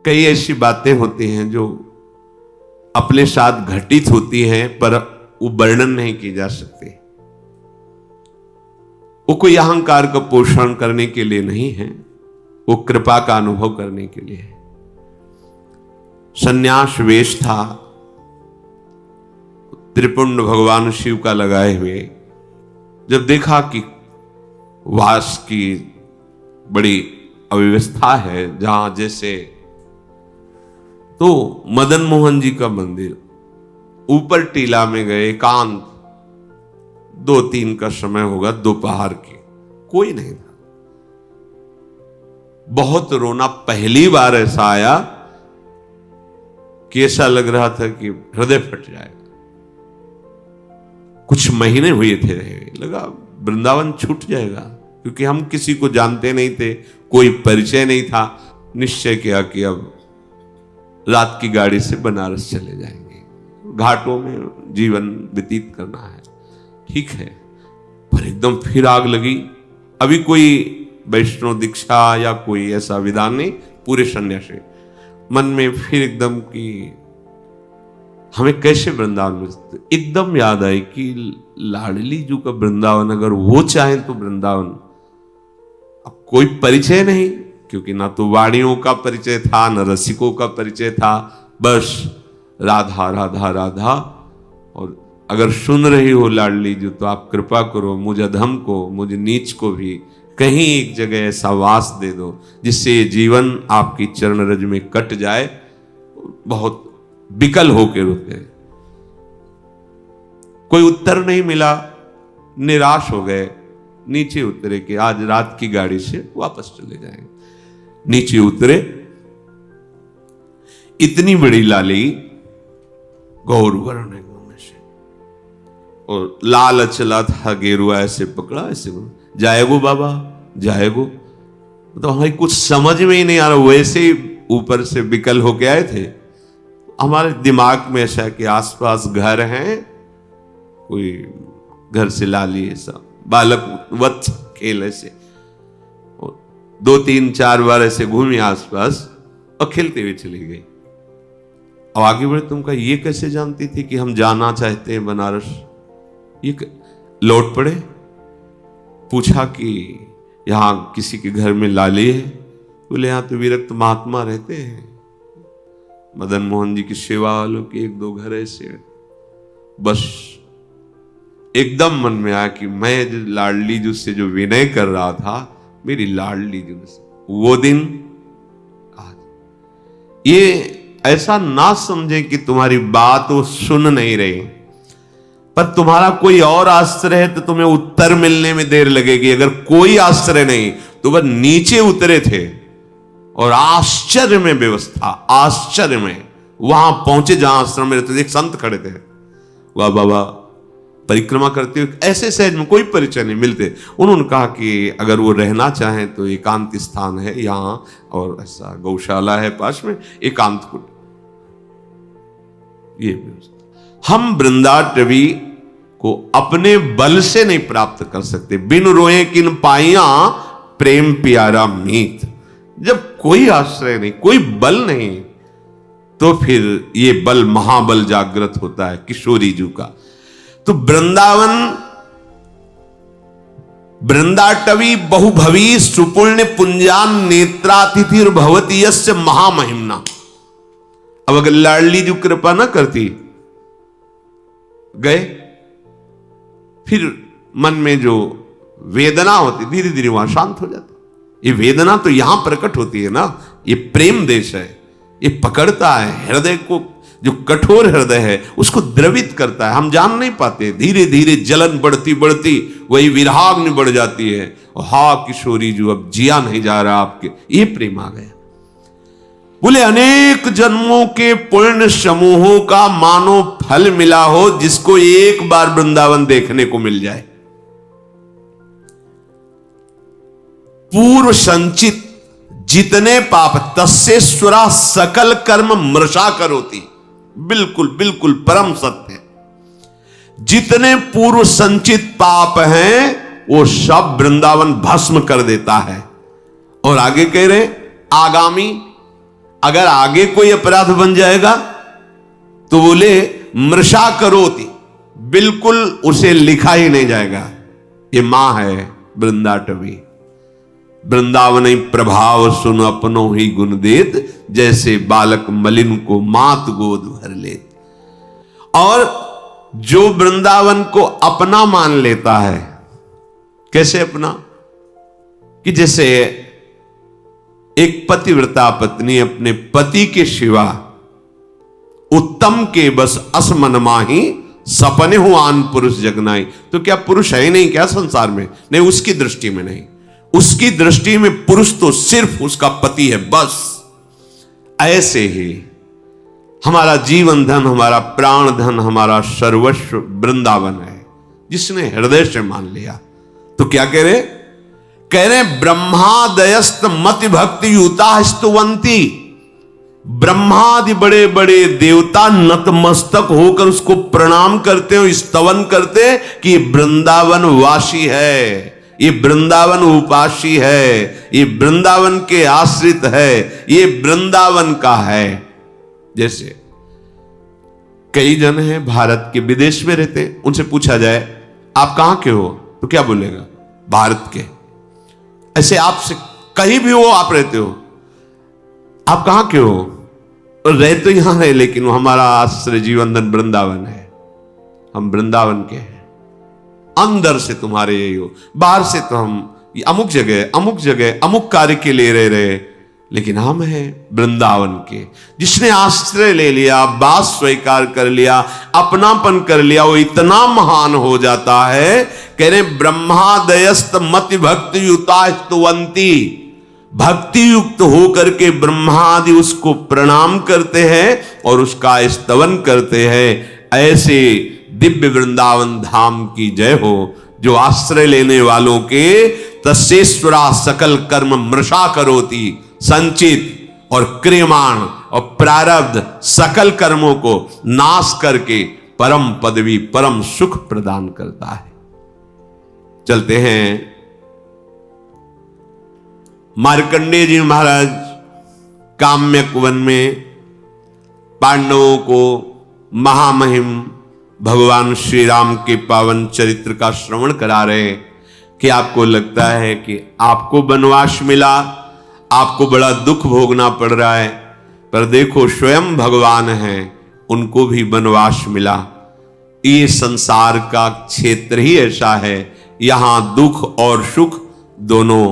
कई ऐसी बातें होती हैं जो अपने साथ घटित होती हैं पर वो वर्णन नहीं की जा सकती। वो कोई अहंकार का पोषण करने के लिए नहीं है, वो कृपा का अनुभव करने के लिए है। सन्यास वेश था, त्रिपुंड भगवान शिव का लगाए हुए, जब देखा कि वास की बड़ी अव्यवस्था है जहां जैसे, तो मदन मोहन जी का मंदिर ऊपर टीला में गए, एकांत, 2-3 का समय होगा, दोपहर की, कोई नहीं था। बहुत रोना, पहली बार ऐसा आया कि ऐसा लग रहा था कि हृदय फट जाएगा। कुछ महीने हुए थे, लगा वृंदावन छूट जाएगा, क्योंकि हम किसी को जानते नहीं थे, कोई परिचय नहीं था। निश्चय किया कि अब रात की गाड़ी से बनारस चले जाएंगे, घाटों में जीवन व्यतीत करना है, ठीक है। पर एकदम फिर आग लगी। अभी कोई वैष्णव दीक्षा या कोई ऐसा विधान नहीं, पूरे सन्यासी मन में फिर एकदम कि हमें कैसे वृंदावन में, एकदम याद आई कि लाडली जी का वृंदावन, अगर वो चाहें तो वृंदावन। अब कोई परिचय नहीं, क्योंकि ना तो वाणियों का परिचय था, न रसिकों का परिचय था, बस राधा राधा राधा। और अगर सुन रही हो लाडली जी तो आप कृपा करो, मुझ अधम को, मुझ नीच को भी कहीं एक जगह ऐसा वास दे दो जिससे ये जीवन आपकी चरण रज में कट जाए। बहुत विकल होकर रुके, कोई उत्तर नहीं मिला, निराश हो गए। नीचे उतरे कि आज रात की गाड़ी से वापस चले जाएंगे। नीचे उतरे, इतनी बड़ी लाली गौर वर्ण एकदम से, और लाल चला था, गेरुआ ऐसे पकड़ा, ऐसे जाएगो बाबा जाएगो। तो हमें कुछ समझ में ही नहीं आ रहा, वैसे ही ऊपर से विकल होके आए थे। हमारे दिमाग में ऐसा कि आसपास घर हैं, कोई घर से लाली ऐसा बालक वत खेल ऐसे, 2-3-4 बार ऐसे घूमी आसपास और खेलते हुए चली गई। अब आगे बढ़े, तुम कहा ये कैसे जानती थी कि हम जाना चाहते हैं बनारस? ये लौट पड़े, पूछा कि यहां किसी के घर में लाली है? बोले यहां तो विरक्त महात्मा रहते हैं, मदन मोहन जी की सेवा वालों के 1-2 घर ऐसे। बस एकदम मन में आया कि मैं जो लाडली जी से जो विनय कर रहा था, मेरी लाडली जी से वो दिन आज। ये ऐसा ना समझे कि तुम्हारी बात वो सुन नहीं रही, पर तुम्हारा कोई और आश्रय है तो तुम्हें उत्तर मिलने में देर लगेगी। अगर कोई आश्रय नहीं तो वह नीचे उतरे थे और आश्चर्य में व्यवस्था, आश्चर्य में वहां पहुंचे जहां आश्रम में रहते थे। एक संत खड़े थे, वाह बाबा परिक्रमा करते हुए, ऐसे सहज में कोई परिचय नहीं मिलते। उन्होंने कहा कि अगर वो रहना चाहें तो एकांत स्थान है यहाँ, और ऐसा गौशाला है पास में, एकांत कुट। ये व्यवस्था हम वृंदाटवी को अपने बल से नहीं प्राप्त कर सकते। बिन रोए किन पाइया प्रेम प्यारा मीत। जब कोई आश्रय नहीं, कोई बल नहीं, तो फिर ये बल महाबल जागृत होता है किशोरी जी का। तो वृंदावन, वृंदाटवी बहुभवी सुपुण्य पुंजान नेत्रातिथिर भवती यस्य महामहिमना। अब अगर लाडली जी कृपा ना करती, गए, फिर मन में जो वेदना होती धीरे धीरे वहां शांत हो जाती। ये वेदना तो यहां प्रकट होती है ना, ये प्रेम देश है, ये पकड़ता है हृदय को, जो कठोर हृदय है उसको द्रवित करता है। हम जान नहीं पाते, धीरे धीरे जलन बढ़ती बढ़ती वही विराग्नि बढ़ जाती है। और हा किशोरी जो अब जिया नहीं जा रहा आपके, ये प्रेम आ गया। बोले अनेक जन्मों के पुण्य समूहों का मानो फल मिला हो जिसको एक बार वृंदावन देखने को मिल जाए। पूर्व संचित जितने पाप तस्सेश्वरा सकल कर्म मृषा करोति। बिल्कुल बिल्कुल परम सत्य। जितने पूर्व संचित पाप हैं वो सब वृंदावन भस्म कर देता है। और आगे कह रहे आगामी, अगर आगे कोई अपराध बन जाएगा तो बोले मृषा करोति, बिल्कुल उसे लिखा ही नहीं जाएगा। ये मां है वृंदाटवी। वृंदावन प्रभाव सुन अपनो ही गुण देत, जैसे बालक मलिन को मात गोद भर लेत। और जो वृंदावन को अपना मान लेता है, कैसे अपना, कि जैसे एक पतिव्रता पत्नी अपने पति के सिवा उत्तम के बस असमन माही सपने हो आन पुरुष जगनाई। तो क्या पुरुष है ही नहीं क्या संसार में? नहीं, उसकी दृष्टि में नहीं। उसकी दृष्टि में पुरुष तो सिर्फ उसका पति है, बस। ऐसे ही हमारा जीवन धन, हमारा प्राण धन, हमारा सर्वस्व वृंदावन है, जिसने हृदय से मान लिया। तो क्या कह रहे ब्रह्मादयस्त मति भक्ति युता स्तुवंती। ब्रह्मादि बड़े बड़े देवता नतमस्तक होकर उसको प्रणाम करते हो, स्तवन करते कि ये वृंदावन वासी है, ये वृंदावन उपासी है, ये वृंदावन के आश्रित है, ये वृंदावन का है। जैसे कई जन हैं भारत के विदेश में रहते, उनसे पूछा जाए आप कहां के हो, तो क्या बोलेगा? भारत के। ऐसे आपसे कहीं भी हो, आप रहते हो, आप कहां के हो? और रह तो यहां है, लेकिन हमारा आश्रय जीवन धन वृंदावन है, हम वृंदावन के हैं। अंदर से तुम्हारे यही हो, बाहर से तो हम अमुक जगह अमुक कार्य के लिए रह रहे, लेकिन हम हैं वृंदावन के। जिसने आश्रय ले लिया, बात स्वीकार कर लिया, अपनापन कर लिया, वो इतना महान हो जाता है। कह रहे ब्रह्मादयस्त मति भक्ति युता स्तुवंती। भक्ति युक्त होकर के ब्रह्मादि उसको प्रणाम करते हैं और उसका स्तवन करते हैं। ऐसे दिव्य वृंदावन धाम की जय हो, जो आश्रय लेने वालों के तस्येश्वरा सकल कर्म मृषा करोति। संचित और क्रियमाण और प्रारब्ध सकल कर्मों को नाश करके परम पदवी, परम सुख प्रदान करता है। चलते हैं मार्कंडेय जी महाराज काम्यक वन में पांडवों को महामहिम भगवान श्री राम के पावन चरित्र का श्रवण करा रहे कि आपको लगता है कि आपको वनवास मिला, आपको बड़ा दुख भोगना पड़ रहा है, पर देखो स्वयं भगवान हैं, उनको भी वनवास मिला। ये संसार का क्षेत्र ही ऐसा है, यहां दुख और सुख दोनों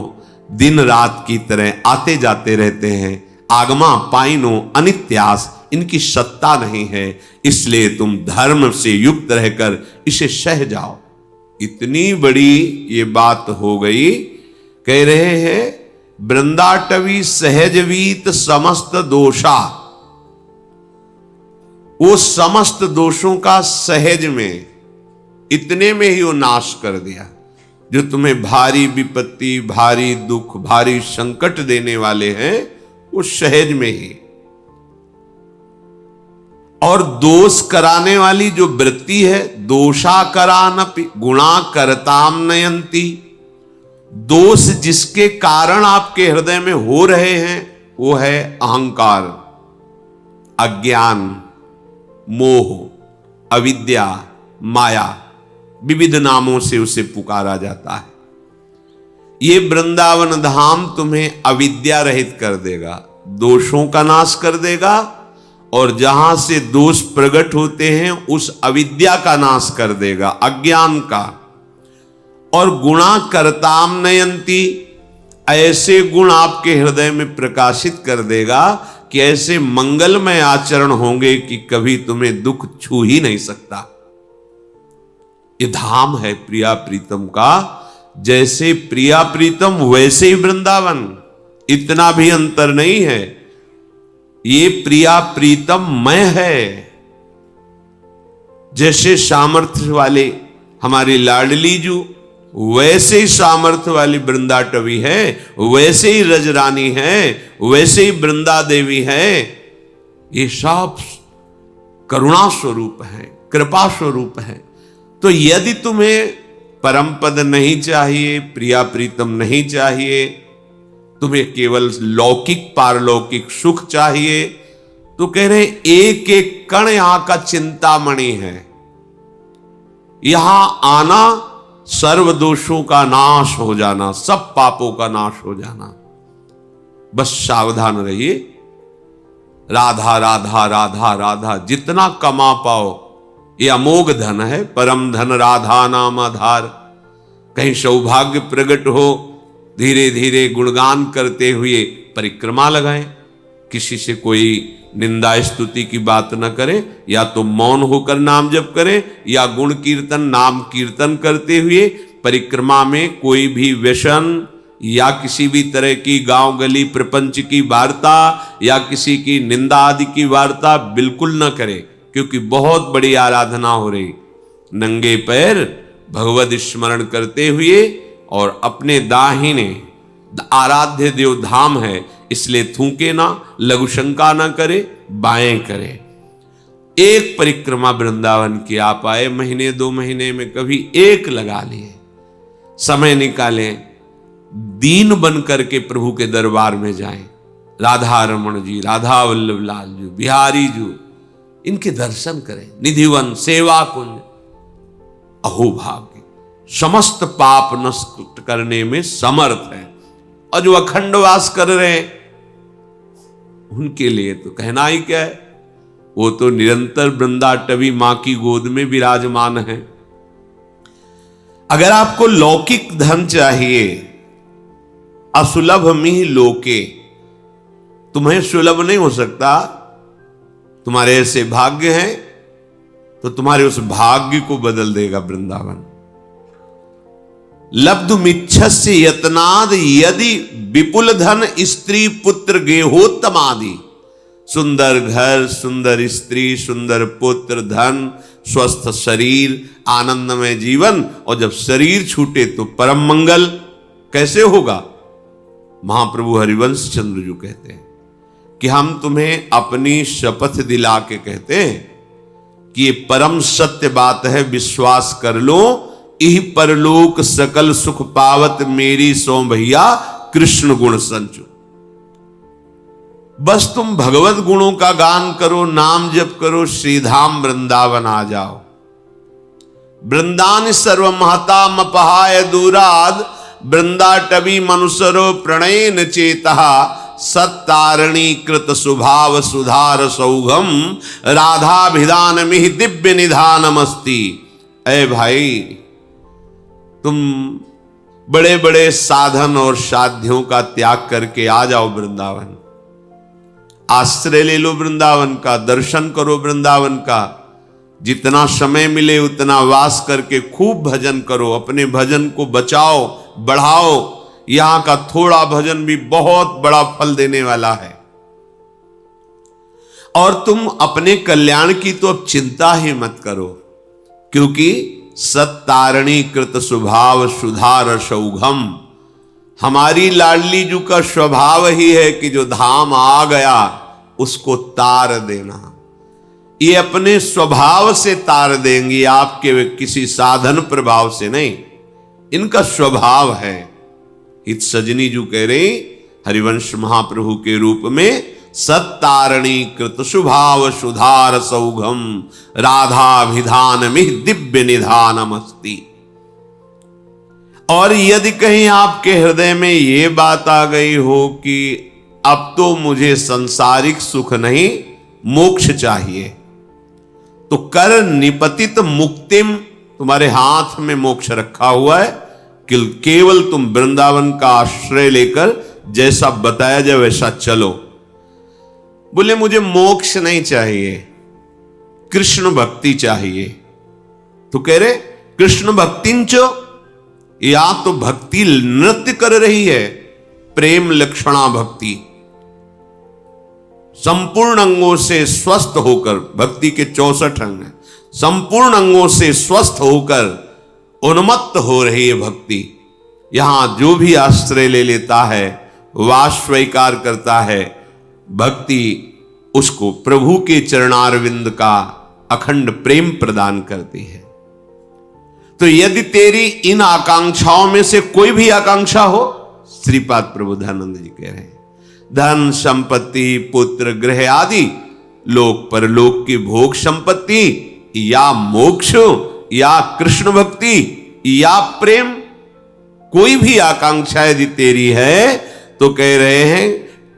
दिन रात की तरह आते जाते रहते हैं। आगमा पाइनो अनित्यास, इनकी सत्ता नहीं है, इसलिए तुम धर्म से युक्त रहकर इसे सह जाओ। इतनी बड़ी ये बात हो गई। कह रहे हैं वृंदाटवी सहजवीत समस्त दोषा। वो समस्त दोषों का सहज में, इतने में ही वो नाश कर दिया। जो तुम्हें भारी विपत्ति, भारी दुख, भारी संकट देने वाले हैं, वो सहज में ही। और दोष कराने वाली जो वृत्ति है, दोषा करानपि गुणा करताम नयंती। दोष जिसके कारण आपके हृदय में हो रहे हैं, वो है अहंकार, अज्ञान, मोह, अविद्या, माया। विविध नामों से उसे पुकारा जाता है। ये वृंदावन धाम तुम्हें अविद्या रहित कर देगा, दोषों का नाश कर देगा, और जहां से दोष प्रकट होते हैं उस अविद्या का नाश कर देगा, अज्ञान का। और गुणा करताम नयंती, ऐसे गुण आपके हृदय में प्रकाशित कर देगा कि ऐसे मंगलमय आचरण होंगे कि कभी तुम्हें दुख छू ही नहीं सकता। ये धाम है प्रिया प्रीतम का। जैसे प्रिया प्रीतम वैसे ही वृंदावन, इतना भी अंतर नहीं है। ये प्रिया प्रीतम मय है। जैसे सामर्थ्य वाले हमारी लाडली जू, वैसे ही सामर्थ्य वाली वृंदाटवी है, वैसे ही रजरानी है, वैसे ही वृंदा देवी है। ये सब करुणा स्वरूप है, कृपा स्वरूप है। तो यदि तुम्हें परम पद नहीं चाहिए, प्रिया प्रीतम नहीं चाहिए, तुम्हें केवल लौकिक पारलौकिक सुख चाहिए, तो कह रहे एक एक कण यहां का चिंतामणि है। यहां आना सर्व दोषों का नाश हो जाना, सब पापों का नाश हो जाना। बस सावधान रहिए। राधा राधा राधा राधा जितना कमा पाओ ये अमोघ धन है, परम धन राधा नाम आधार। कहीं सौभाग्य प्रकट हो, धीरे धीरे गुणगान करते हुए परिक्रमा लगाएं। किसी से कोई निंदा स्तुति की बात न करें, या तो मौन होकर नाम जप करें, या गुण कीर्तन नाम कीर्तन करते हुए परिक्रमा में कोई भी व्यसन या किसी भी तरह की गांव गली प्रपंच की वार्ता या किसी की निंदा आदि की वार्ता बिल्कुल न करें, क्योंकि बहुत बड़ी आराधना हो रही। नंगे पैर भगवद स्मरण करते हुए, और अपने दाहिने आराध्य देव धाम है इसलिए थूके ना, लघु शंका ना करे, बाएं करे। एक परिक्रमा वृंदावन की आप आए, महीने 2 महीने में कभी एक लगा लिए, समय निकालें, दीन बन करके प्रभु के दरबार में जाएं। राधा रमण जी, राधा वल्लभ लाल जी, बिहारी जी, इनके दर्शन करें। निधिवन सेवा कुंज, अहोभाग्य, समस्त पाप नष्ट करने में समर्थ है। और जो अखंड वास कर रहे हैं उनके लिए तो कहना ही क्या है, वो तो निरंतर वृंदाटवी मां की गोद में विराजमान है। अगर आपको लौकिक धन चाहिए, असुलभ मिह लोके, तुम्हें सुलभ नहीं हो सकता, तुम्हारे ऐसे भाग्य हैं तो तुम्हारे उस भाग्य को बदल देगा वृंदावन। लब्धुमिच्छस्य यत्नाद यदि विपुल धन स्त्री पुत्र गेहोत्तमादि। सुंदर घर, सुंदर स्त्री, सुंदर पुत्र, धन, स्वस्थ शरीर, आनंदमय जीवन, और जब शरीर छूटे तो परम मंगल कैसे होगा। महाप्रभु हरिवंश चंद्र जी कहते हैं कि हम तुम्हें अपनी शपथ दिला के कहते हैं कि ये परम सत्य बात है, विश्वास कर लो। इह परलोक सकल सुख पावत मेरी सो भैया कृष्ण गुण संचु। बस तुम भगवत गुणों का गान करो, नाम जप करो, श्रीधाम वृंदावन आ जाओ। वृंदान सर्व महता मपहाय दूराद, वृंदाटवी मनुसरो प्रणयन चेतः, सत्तारणी कृत सुभाव सुधार सौघम, राधाभिधान मिहि दिव्य निधानमस्ति। ऐ भाई, तुम बड़े बड़े साधन और साध्यों का त्याग करके आ जाओ वृंदावन। आश्रय ले लो वृंदावन का, दर्शन करो वृंदावन का। जितना समय मिले उतना वास करके खूब भजन करो, अपने भजन को बचाओ, बढ़ाओ। यहां का थोड़ा भजन भी बहुत बड़ा फल देने वाला है। और तुम अपने कल्याण की तो अब चिंता ही मत करो, क्योंकि सत्तारणी कृत स्वभाव सुधार सौघम। हमारी लाडली जू का स्वभाव ही है कि जो धाम आ गया उसको तार देना। ये अपने स्वभाव से तार देंगी, आपके किसी साधन प्रभाव से नहीं, इनका स्वभाव है। इत सजनी जू कह रहे हरिवंश महाप्रभु के रूप में, सत्तारणी कृत स्वभाव सुधार सौघम, राधाभिधान में दिव्य निधानमस्ति। और यदि कहीं आपके हृदय में ये बात आ गई हो कि अब तो मुझे सांसारिक सुख नहीं, मोक्ष चाहिए, तो कर निपतित मुक्तिम, तुम्हारे हाथ में मोक्ष रखा हुआ है। केवल तुम वृंदावन का आश्रय लेकर जैसा बताया जाए वैसा चलो। बोले मुझे मोक्ष नहीं चाहिए, कृष्ण भक्ति चाहिए। तो कह रहे कृष्ण भक्तिंच, या तो भक्ति नृत्य कर रही है, प्रेम लक्षणा भक्ति, संपूर्ण अंगों से स्वस्थ होकर, भक्ति के 64 अंग हैं, संपूर्ण अंगों से स्वस्थ होकर उन्मत्त हो रही है भक्ति। यहां जो भी आश्रय ले लेता है, वास स्वीकार करता है, भक्ति उसको प्रभु के चरणारविंद का अखंड प्रेम प्रदान करती है। तो यदि तेरी इन आकांक्षाओं में से कोई भी आकांक्षा हो, श्रीपाद प्रबोधानंद जी कह रहे हैं, धन संपत्ति पुत्र गृह आदि लोक परलोक की भोग संपत्ति या मोक्ष या कृष्ण भक्ति या प्रेम, कोई भी आकांक्षा यदि तेरी है तो कह रहे हैं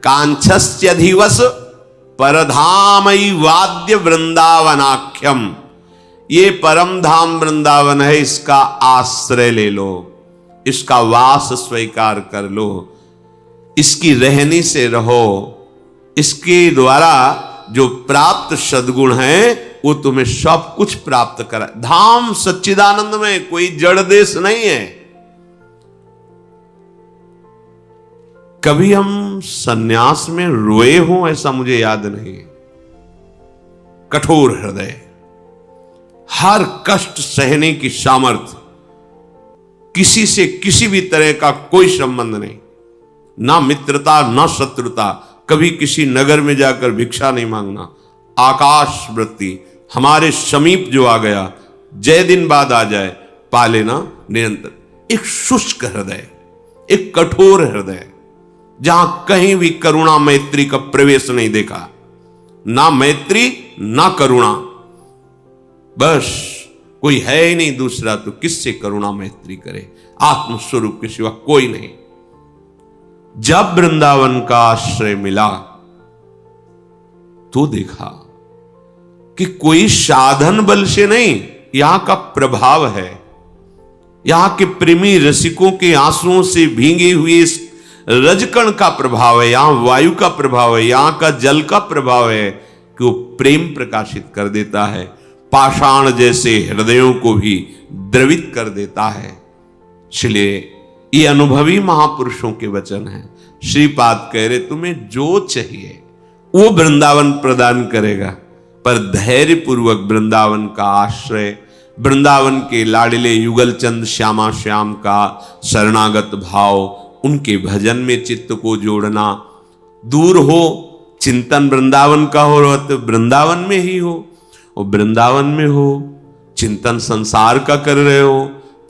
कांक्षस्यधिवस परधामई वाद्य वृंदावनाख्यम, ये परम धाम वृंदावन है, इसका आश्रय ले लो, इसका वास स्वीकार कर लो, इसकी रहनी से रहो, इसके द्वारा जो प्राप्त सद्गुण है वो तुम्हें सब कुछ प्राप्त करा। धाम सच्चिदानंद में कोई जड़ देश नहीं है। कभी हम सन्यास में रोए हों ऐसा मुझे याद नहीं। कठोर हृदय, हर कष्ट सहने की सामर्थ्य, किसी से किसी भी तरह का कोई संबंध नहीं, ना मित्रता ना शत्रुता, कभी किसी नगर में जाकर भिक्षा नहीं मांगना, आकाश वृत्ति, हमारे समीप जो आ गया जय दिन बाद आ जाए पा लेना निरंतर। एक शुष्क हृदय, एक कठोर हृदय, जहां कहीं भी करुणा मैत्री का प्रवेश नहीं देखा, ना मैत्री ना करुणा, बस कोई है ही नहीं दूसरा तो किससे करुणा मैत्री करे, आत्मस्वरूप के सिवा कोई नहीं। जब वृंदावन का आश्रय मिला तो देखा कि कोई साधन बल से नहीं, यहां का प्रभाव है, यहां के प्रेमी रसिकों के आंसुओं से भींगे हुए इस रजकण का प्रभाव है, यहां वायु का प्रभाव है, यहां का जल का प्रभाव है कि वो प्रेम प्रकाशित कर देता है, पाषाण जैसे हृदयों को भी द्रवित कर देता है। इसलिए ये अनुभवी महापुरुषों के वचन हैं। श्रीपाद कह रहे तुम्हें जो चाहिए वो वृंदावन प्रदान करेगा, पर धैर्य पूर्वक वृंदावन का आश्रय, वृंदावन के लाडले युगल चंद श्यामा श्याम का शरणागत भाव, उनके भजन में चित्त को जोड़ना, दूर हो चिंतन वृंदावन का हो रहा तो वृंदावन में ही हो, और वृंदावन में हो चिंतन संसार का कर रहे हो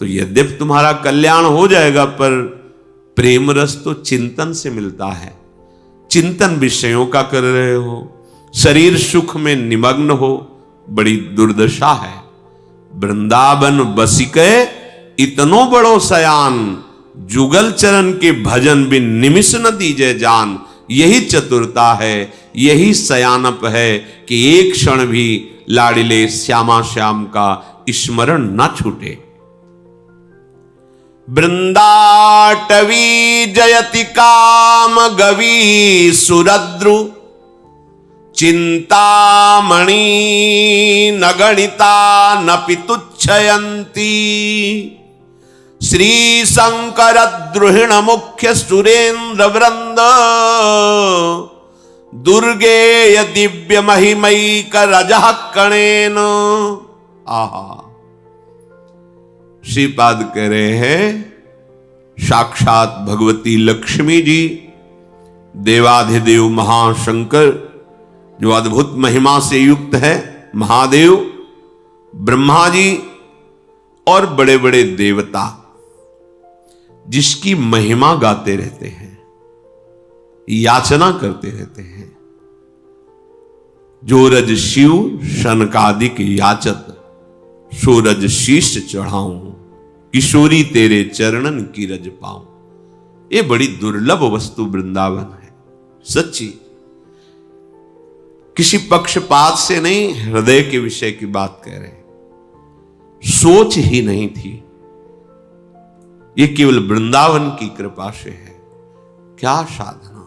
तो यद्यपि तुम्हारा कल्याण हो जाएगा, पर प्रेम रस तो चिंतन से मिलता है। चिंतन विषयों का कर रहे हो, शरीर सुख में निमग्न हो, बड़ी दुर्दशा है। वृंदावन बसिके इतनो बड़ो सयान, जुगल चरण के भजन बिन निमिष न दीजे जान। यही चतुरता है, यही सयानप है कि एक क्षण भी लाडिले श्यामा श्याम का स्मरण न छूटे। वृंदाटवी जयति काम गवी सुरद्रु, चिंतामणि न गणिता न पितुच्छयंती। श्री शंकर द्रुहिण मुख्य सुरेंद्र वृंद, दुर्गेय दिव्य महिमैक रजः कणेन। आहा, श्रीपाद कह रहे हैं साक्षात भगवती लक्ष्मी जी, देवाधिदेव महाशंकर जो अद्भुत महिमा से युक्त है, महादेव, ब्रह्मा जी और बड़े बड़े देवता जिसकी महिमा गाते रहते हैं, याचना करते रहते हैं। जो रज शिव शनकादिक याचत, सो रज शीश चढ़ाऊं, किशोरी तेरे चरणन की रज पाऊं। ये बड़ी दुर्लभ वस्तु वृंदावन है, सच्ची। किसी पक्षपात से नहीं, हृदय के विषय की बात कह रहे हैं। सोच ही नहीं थी, ये केवल वृंदावन की कृपा से है। क्या साधना,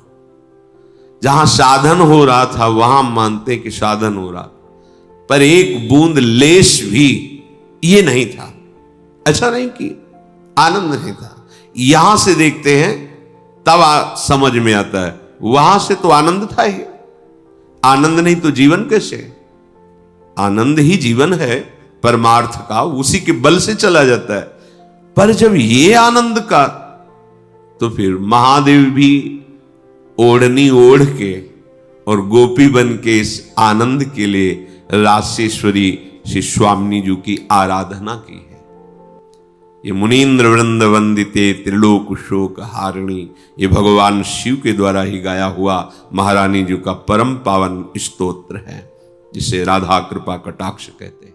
जहां साधन हो रहा था वहां मानते कि साधन हो रहा, पर एक बूंद लेश भी ये नहीं था। ऐसा नहीं कि आनंद नहीं था। यहां से देखते हैं तब समझ में आता है, वहां से तो आनंद था ही। आनंद नहीं तो जीवन कैसे? आनंद ही जीवन है परमार्थ का, उसी के बल से चला जाता है। पर जब ये आनंद का, तो फिर महादेव भी ओढ़नी ओढ़ के और गोपी बन के इस आनंद के लिए रासेश्वरी श्री स्वामिनी जी की आराधना की है। ये मुनीन्द्र वृंद वंदिते त्रिलोक शोक हारिणी, ये भगवान शिव के द्वारा ही गाया हुआ महारानी जी का परम पावन स्तोत्र है, जिसे राधा कृपा कटाक्ष कहते हैं।